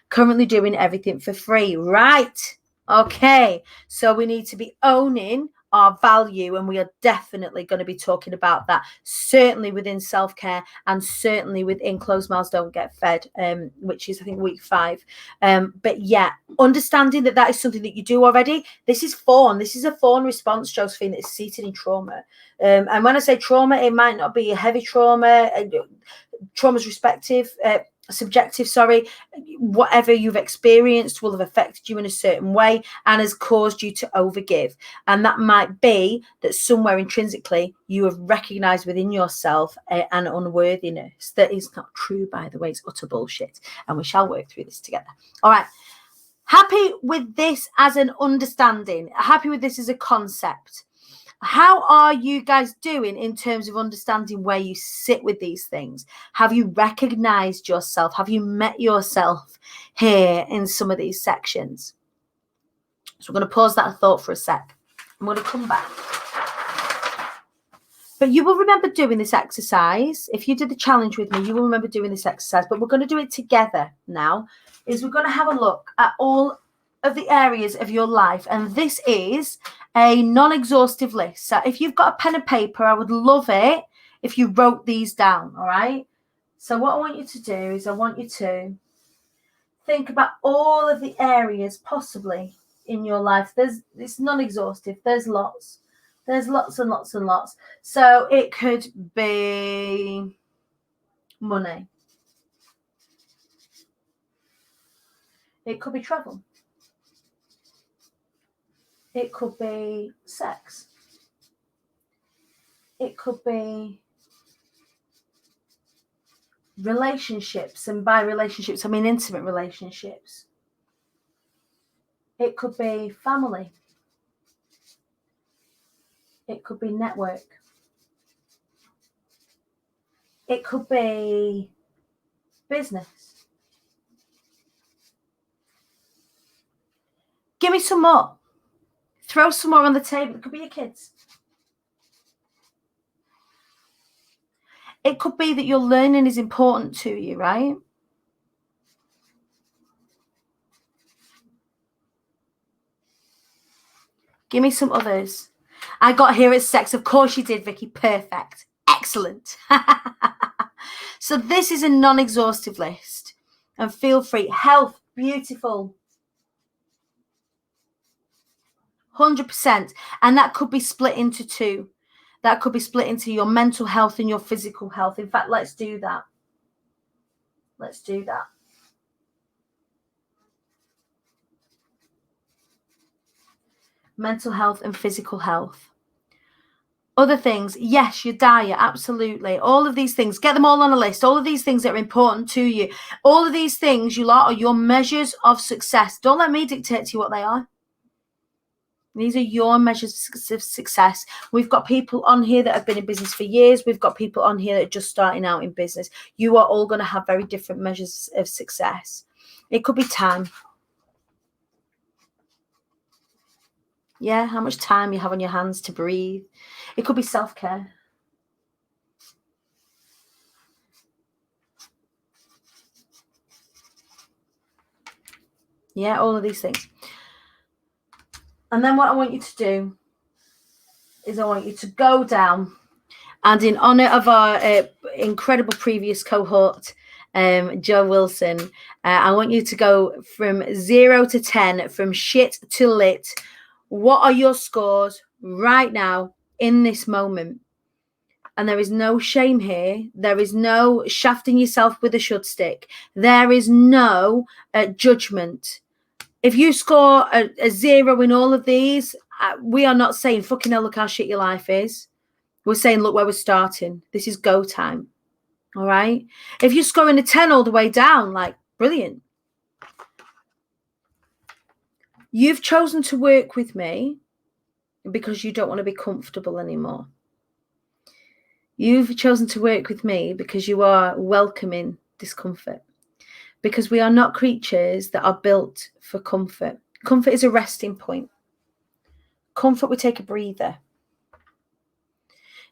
Currently doing everything for free, right? Okay. So we need to be owning our value, and we are definitely going to be talking about that, certainly within self-care and certainly within Closed Mouths Don't Get Fed, which is I think week 5. But yeah, understanding that that is something that you do already. This is fawn. This is a fawn response, Josephine, that is seated in trauma. And when I say trauma, it might not be a heavy trauma. Trauma's subjective, whatever you've experienced will have affected you in a certain way and has caused you to overgive. And that might be that somewhere intrinsically you have recognized within yourself an unworthiness that is not true, by the way. It's utter bullshit. And we shall work through this together. All right. Happy with this as an understanding. Happy with this as a concept. How are you guys doing in terms of understanding where you sit with these things? Have you recognized yourself? Have you met yourself here in some of these sections? So we're going to pause that thought for a sec. I'm going to come back. But you will remember doing this exercise. If you did the challenge with me, you will remember doing this exercise. But we're going to do it together now. We're going to have a look at all of the areas of your life. And this is a non-exhaustive list. So if you've got a pen and paper, I would love it if you wrote these down. All right. So what I want you to do is I want you to think about all of the areas possibly in your life. It's non-exhaustive. There's lots. There's lots and lots and lots. So it could be money. It could be travel. It could be sex. It could be relationships. And by relationships, I mean intimate relationships. It could be family. It could be network. It could be business. Give me some more. Throw some more on the table. It could be your kids. It could be that your learning is important to you, right? Give me some others. I got here as sex. Of course you did, Vicky. Perfect. Excellent. So this is a non-exhaustive list. And feel free. Health. Beautiful. 100%. And that could be split into 2. That could be split into your mental health and your physical health. In fact, let's do that. Let's do that. Mental health and physical health. Other things, yes, your diet, absolutely. All of these things, get them all on a list. All of these things that are important to you. All of these things, you lot, are your measures of success. Don't let me dictate to you what they are. These are your measures of success. We've got people on here that have been in business for years. We've got people on here that are just starting out in business. You are all going to have very different measures of success. It could be time. Yeah, how much time you have on your hands to breathe. It could be self-care. Yeah, all of these things. And then what I want you to do is I want you to go down And in honor of our incredible previous cohort, Joe Wilson, I want you to go from 0 to 10, from shit to lit. What are your scores right now in this moment? And there is no shame here. There is no shafting yourself with a should stick. There is no judgment. If you score a 0 in all of these, we are not saying fucking hell, look how shit your life is. We're saying, look where we're starting. This is go time. All right. If you're scoring a 10 all the way down, like, brilliant. You've chosen to work with me because you don't want to be comfortable anymore. You've chosen to work with me because you are welcoming discomfort. Because we are not creatures that are built for comfort. Comfort is a resting point. Comfort would take a breather.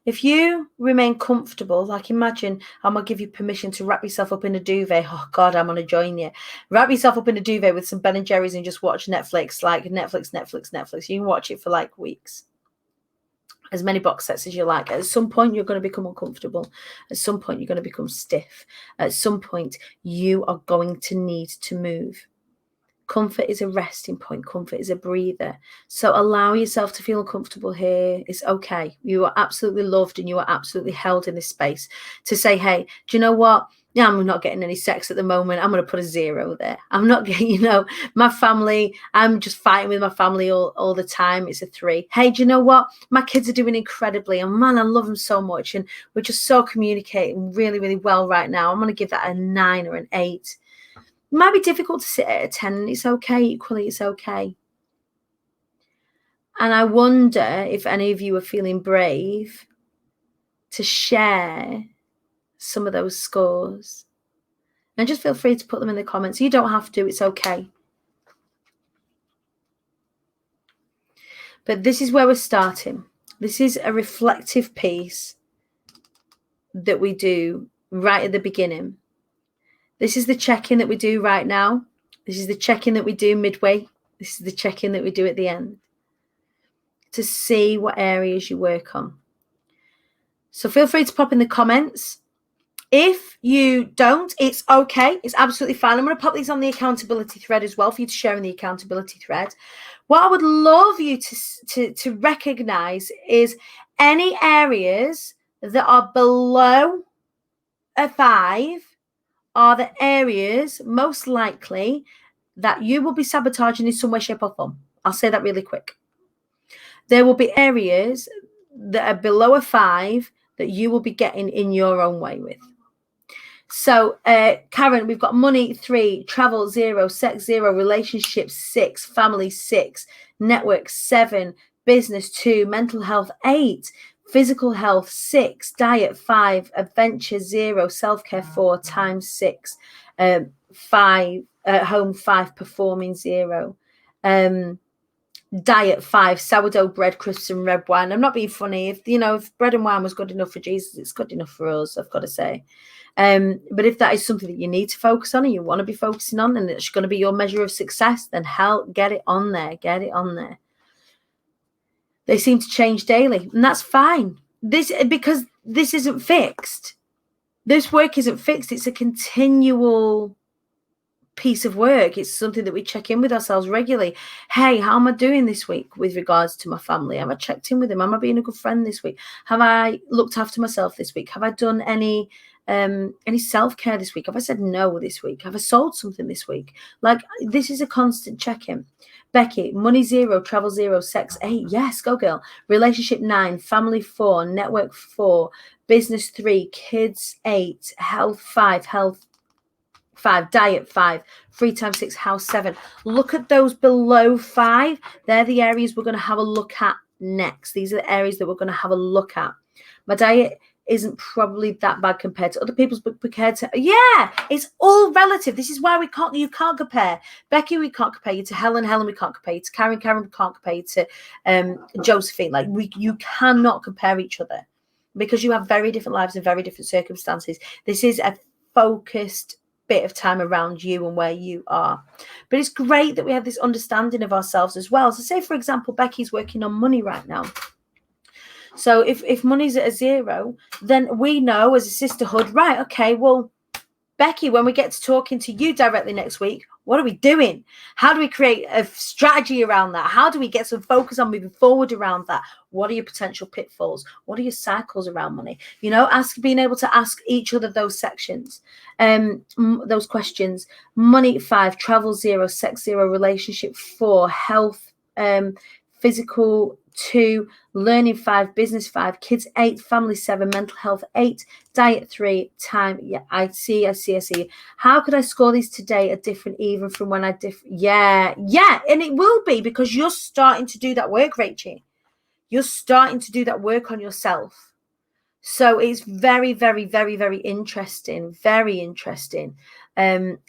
If you remain comfortable, like imagine I'm going to give you permission to wrap yourself up in a duvet. Oh God, I'm going to join you. Wrap yourself up in a duvet with some Ben & Jerry's and just watch Netflix, like Netflix. You can watch it for like weeks. As many box sets as you like. At some point, you're going to become uncomfortable. At some point, you're going to become stiff. At some point, you are going to need to move. Comfort is a resting point. Comfort is a breather. So allow yourself to feel uncomfortable here. It's okay. You are absolutely loved and you are absolutely held in this space to say, hey, do you know what? Yeah, I'm not getting any sex at the moment. I'm going to put a 0 there. I'm not getting, my family, I'm just fighting with my family all the time. It's a 3. Hey, do you know what? My kids are doing incredibly. And man, I love them so much. And we're just so communicating really, really well right now. I'm going to give that a 9 or an 8. It might be difficult to sit at a 10. And it's okay. Equally, it's okay. And I wonder if any of you are feeling brave to share some of those scores, and just feel free to put them in the comments. You don't have to, it's okay. But this is where we're starting. This is a reflective piece that we do right at the beginning. This is the check-in that we do right now. This is the check-in that we do midway. This is the check-in that we do at the end, to see what areas you work on. So feel free to pop in the comments. If you don't, it's okay. It's absolutely fine. I'm going to pop these on the accountability thread as well for you to share in the accountability thread. What I would love you to recognize is any areas that are below a 5 are the areas most likely that you will be sabotaging in some way, shape, or form. I'll say that really quick. There will be areas that are below a 5 that you will be getting in your own way with. So, Karen, we've got money 3, travel 0, sex 0, relationships 6, family 6, network 7, business 2, mental health 8, physical health 6, diet 5, adventure 0, self-care 4, time 6, 5, home 5, performing 0, diet 5, sourdough bread, crisps and red wine. I'm not being funny. If bread and wine was good enough for Jesus, it's good enough for us, I've got to say. But if that is something that you need to focus on and you want to be focusing on, and it's going to be your measure of success, then hell, get it on there. Get it on there. They seem to change daily, and that's fine. Because this isn't fixed. This work isn't fixed. It's a continual piece of work. It's something that we check in with ourselves regularly. Hey, how am I doing this week with regards to my family? Have I checked in with them? Am I being a good friend this week? Have I looked after myself this week? Have I done any self-care this week? Have I said no this week? Have I sold something this week? Like, this is a constant check-in. Becky, money 0, travel 0, sex 8. Yes, go girl. Relationship 9, family 4, network 4, business 3, kids 8, health 5, diet 5, free time 6, house 7. Look at those below 5. They're the areas we're going to have a look at next. These are the areas that we're going to have a look at. My diet isn't probably that bad compared to other people's, but compared to, it's all relative. This is why you can't compare. Becky, we can't compare you to Helen, we can't compare you to Karen, we can't compare you to Josephine. Like, you cannot compare each other because you have very different lives and very different circumstances. This is a focused bit of time around you and where you are. But it's great that we have this understanding of ourselves as well. So say, for example, Becky's working on money right now. So if money's at a 0, then we know as a sisterhood, right, okay, well, Becky, when we get to talking to you directly next week, what are we doing? How do we create a strategy around that? How do we get some focus on moving forward around that? What are your potential pitfalls? What are your cycles around money? You know, being able to ask each other those sections, those questions. Money 5, travel 0, sex 0, relationship 4, health, physical 2, learning 5, business 5, kids 8, family 7, mental health 8, diet 3, time. Yeah, I see. How could I score these today are different even from when I yeah, and it will be because you're starting to do that work, Rachel. You're starting to do that work on yourself. So it's very, very, very, very interesting,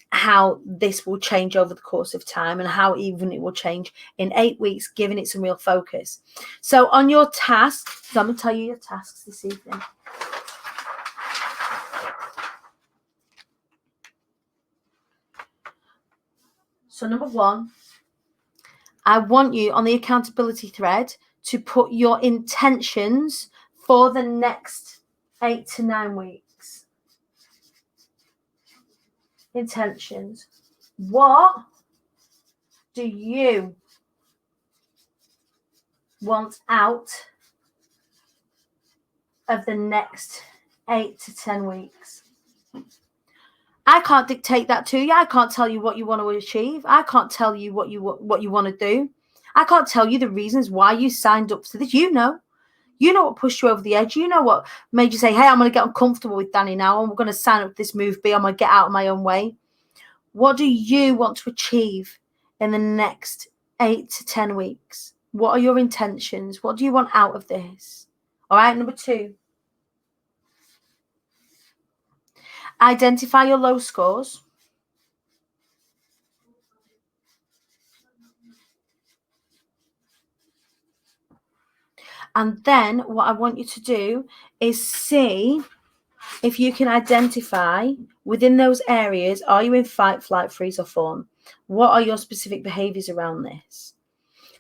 how this will change over the course of time and how even it will change in 8 weeks, giving it some real focus. So on your tasks, so I'm going to tell you your tasks this evening. So number 1, I want you on the accountability thread to put your intentions for the next 8 to 9 weeks. Intentions. What do you want out of the next 8 to 10 weeks? I can't dictate that to you. I can't tell you what you want to achieve. I can't tell you what you want to do. I can't tell you the reasons why you signed up to this. You know what pushed you over the edge. You know what made you say, hey, I'm going to get uncomfortable with Danny now. I'm going to sign up to this move B. I'm going to get out of my own way. What do you want to achieve in the next 8 to 10 weeks? What are your intentions? What do you want out of this? All right, number 2. Identify your low scores. And then what I want you to do is see if you can identify within those areas, are you in fight, flight, freeze, or fawn? What are your specific behaviors around this?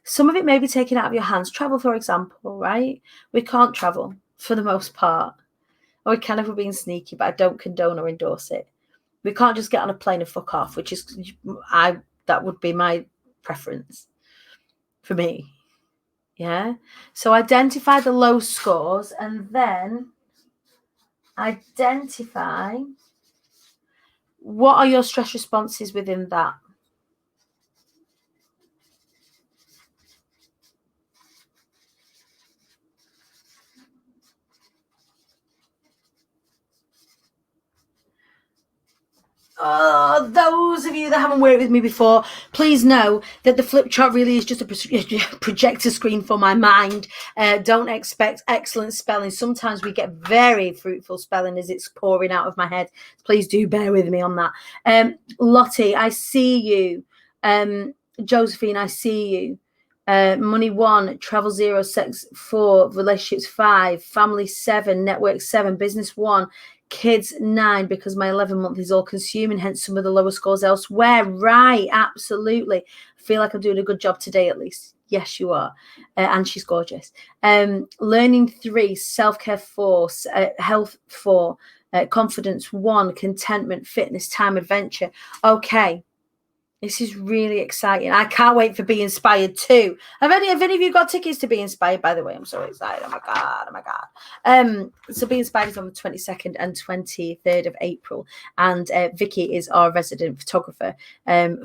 Some of it may be taken out of your hands. Travel, for example, right? We can't travel for the most part. Or we can if we're being sneaky, but I don't condone or endorse it. We can't just get on a plane and fuck off, which is, that would be my preference for me. Yeah. So identify the low scores and then identify what are your stress responses within that. Those of you that haven't worked with me before, please know that the flip chart really is just a projector screen for my mind. Don't expect excellent spelling. Sometimes we get very fruitful spelling as it's pouring out of my head. Please do bear with me on that. Lottie, I see you. Josephine, I see you. Money 1, travel 0, sex 4, relationships 5, family 7, network 7, business 1, kids 9, because my 11-month is all consuming, hence some of the lower scores elsewhere. Right, absolutely. I feel like I'm doing a good job today at least. Yes, you are. And she's gorgeous. Learning 3, self-care 4, health 4, confidence 1, contentment, fitness, time, adventure. Okay. This is really exciting. I can't wait for Be Inspired 2. Have any of you got tickets to Be Inspired, by the way? I'm so excited. Oh my God. So Be Inspired is on the 22nd and 23rd of April. And Vicky is our resident photographer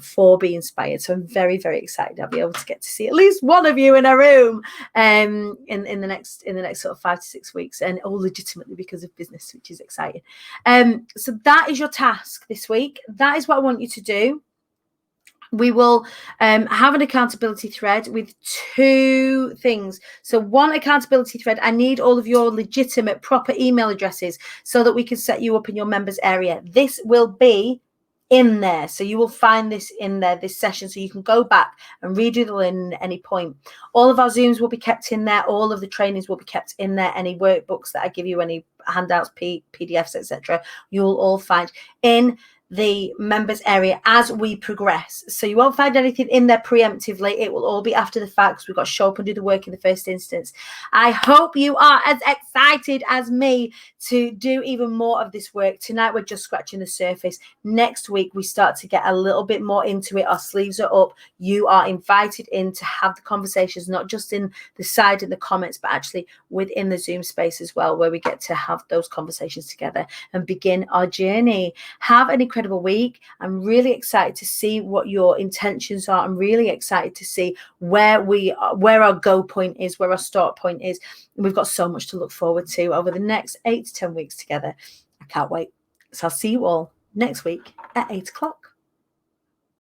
for Be Inspired. So I'm very, very excited. I'll be able to get to see at least one of you in a room in the next sort of 5 to 6 weeks, and all legitimately because of business, which is exciting. So that is your task this week. That is what I want you to do. We will have an accountability thread with 2 things. So 1 accountability thread, I need all of your legitimate proper email addresses so that we can set you up in your members area. This will be in there. So you will find this in there, this session, so you can go back and redo the link at any point. All of our Zooms will be kept in there. All of the trainings will be kept in there. Any workbooks that I give you, any handouts, PDFs, etc., you'll all find in the members area as we progress. So you won't find anything in there preemptively. It will all be after the fact, because we've got to show up and do the work in the first instance. I hope you are as excited as me to do even more of this work. Tonight we're just scratching the surface. Next week we start to get a little bit more into it. Our sleeves are up. You are invited in to have the conversations, not just in the side in the comments, but actually within the Zoom space as well, where we get to have those conversations together and begin our journey. Have an incredible week. I'm really excited to see what your intentions are. I'm really excited to see where our go point is, where our start point is. We've got so much to look forward to over the next 8 to 10 weeks together. I can't wait. So I'll see you all next week at 8 o'clock.